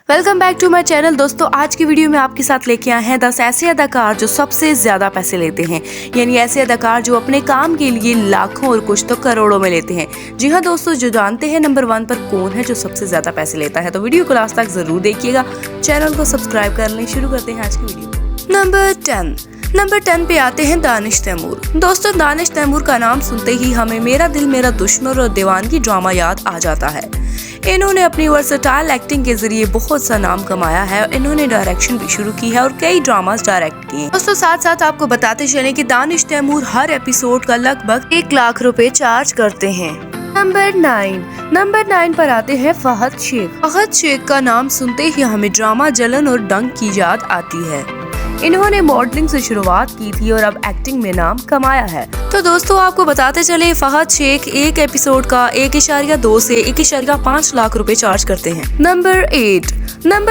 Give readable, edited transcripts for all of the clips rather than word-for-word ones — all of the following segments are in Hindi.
Welcome back to my channel. दोस्तों आज की वीडियो में आपके साथ लेके आए हैं 10 ऐसे अदाकार जो सबसे ज्यादा पैसे लेते हैं, यानी ऐसे अदाकार जो अपने काम के लिए लाखों और कुछ तो करोड़ों में लेते हैं। जी हाँ दोस्तों, जो जानते हैं नंबर 1 पर कौन है जो सबसे ज्यादा पैसे लेता है, तो वीडियो को लास्ट तक जरूर देखिएगा। चैनल को सब्सक्राइब कर लें। शुरू करते हैं आज की वीडियो। नंबर 10 पे आते हैं दानिश तैमूर। दोस्तों दानिश तैमूर का नाम सुनते ही हमें मेरा दिल मेरा दुश्मन और दीवानगी ड्रामा याद आ जाता है। इन्होंने अपनी वर्सेटाइल एक्टिंग के जरिए बहुत सा नाम कमाया है। इन्होंने डायरेक्शन भी शुरू की है और कई ड्रामास डायरेक्ट किए। दोस्तों साथ साथ आपको बताते चलें कि दानिश तैमूर हर एपिसोड का लगभग 1 लाख रुपए चार्ज करते हैं। नंबर 9 पर आते हैं फहद शेख का नाम सुनते ही हमें ड्रामा जलन और डंक की याद आती है। इन्होंने मॉडलिंग से शुरुआत की थी और अब एक्टिंग में नाम कमाया है। तो दोस्तों आपको बताते चले फहद शेख एक एपिसोड का 1.2 से 1.5 लाख रुपए चार्ज करते हैं। नंबर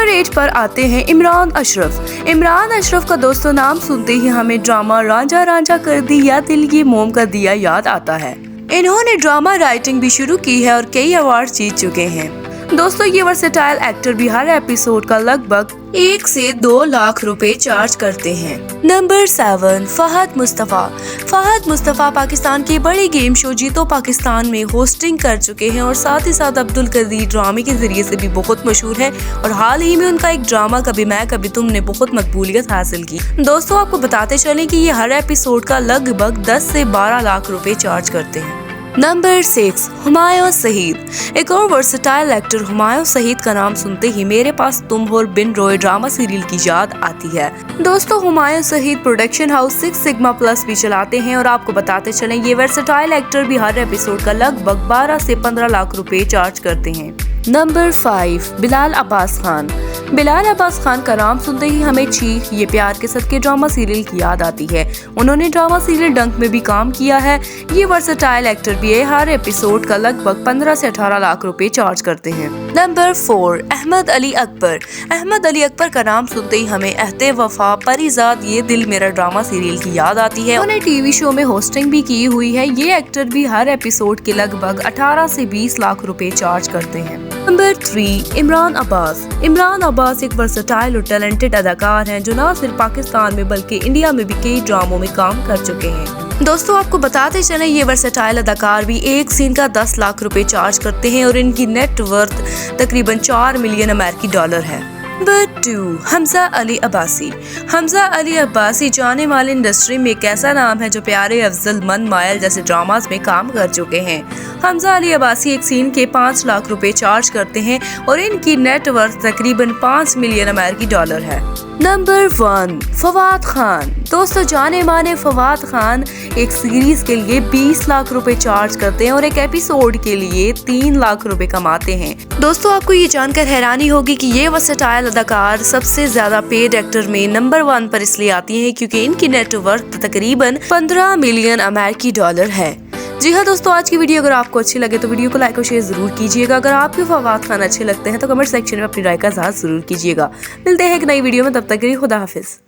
8 पर आते हैं इमरान अशरफ का दोस्तों नाम सुनते ही हमें ड्रामा रांझा रांझा कर दी या दिल की मोम का दिया याद आता है। इन्होंने ड्रामा राइटिंग भी शुरू की है और कई अवार्ड जीत चुके हैं। दोस्तों ये वर्सेटाइल एक्टर भी हर एपिसोड का लगभग 1 से 2 लाख रुपए चार्ज करते हैं। नंबर 7 फहद मुस्तफा पाकिस्तान के बड़े गेम शो जीतो पाकिस्तान में होस्टिंग कर चुके हैं और साथ ही साथ अब्दुल कदीर ड्रामे के जरिए से भी बहुत मशहूर है और हाल ही में उनका एक ड्रामा कभी मैं कभी तुम ने बहुत मकबूलियत हासिल की। दोस्तों आपको बताते चलें कि ये हर एपिसोड का लगभग 10 से 12 लाख रुपए चार्ज करते हैं। नंबर 6 हुमायूं सईद। एक और वर्सेटाइल एक्टर हुमायूं सईद का नाम सुनते ही मेरे पास तुम और बिन रॉय ड्रामा सीरियल की याद आती है। दोस्तों Humayun Saeed production house 6 sigma plus भी चलाते हैं और आपको बताते चलें ये वर्सेटाइल एक्टर भी हर एपिसोड का लगभग 12 से 15 लाख रुपए चार्ज करते हैं। नंबर 5 बिलाल अब्बास खान का नाम सुनते ही हमें चीख ये प्यार के सदके ड्रामा सीरियल की याद आती है। उन्होंने ड्रामा सीरियल डंक में भी काम किया है। ये वर्सेटाइल एक्टर भी है। हर एपिसोड का लगभग 15 से 18 लाख रुपए चार्ज करते हैं। नंबर 4 अहमद अली अकबर का नाम सुनते ही हमें अहदे वफा परिजाद ये दिल मेरा ड्रामा सीरियल की याद आती है। उन्होंने टीवी शो में होस्टिंग भी की हुई है। ये एक्टर भी हर एपिसोड के लगभग 18 से 20 लाख रुपए चार्ज करते हैं। नंबर 3 इमरान अब्बास एक वर्सेटाइल और टैलेंटेड अदाकार हैं जो न सिर्फ पाकिस्तान में बल्कि इंडिया में भी कई ड्रामों में काम कर चुके हैं। दोस्तों आपको बताते चलें ये वर्सेटाइल अदाकार भी एक सीन का 10 लाख रुपए चार्ज करते हैं और इनकी नेट वर्थ तकरीबन 4 मिलियन अमेरिकी डॉलर है। नंबर 2 हमजा अली अब्बासी जाने वाले इंडस्ट्री में एक ऐसा नाम है जो प्यारे अफजल मन मायल जैसे ड्रामास में काम कर चुके हैं। हमजा अली अब्बासी एक सीन के 5 लाख रुपए चार्ज करते हैं और इनकी नेट वर्थ तकरीबन 5 मिलियन अमेरिकी डॉलर है। नंबर 1 फवाद खान। दोस्तों जाने माने फवाद खान एक सीरीज के लिए 20 लाख रुपए चार्ज करते हैं और एक एपिसोड के लिए 3 लाख रुपए कमाते हैं। दोस्तों आपको ये जानकर हैरानी होगी कि ये वर्सेटाइल अदाकार सबसे ज्यादा पेड एक्टर में नंबर 1 पर इसलिए आती हैं क्योंकि इनकी नेट वर्थ तकरीबन 15 मिलियन अमेरिकी डॉलर है। जी हाँ दोस्तों, आज की वीडियो अगर आपको अच्छी लगे तो वीडियो को लाइक और शेयर जरूर कीजिएगा। अगर आपको फवाद खान अच्छे लगते हैं तो कमेंट सेक्शन में अपनी राय का इज़हार जरूर कीजिएगा। मिलते हैं एक नई वीडियो में, तब तक के लिए खुदा हाफिज।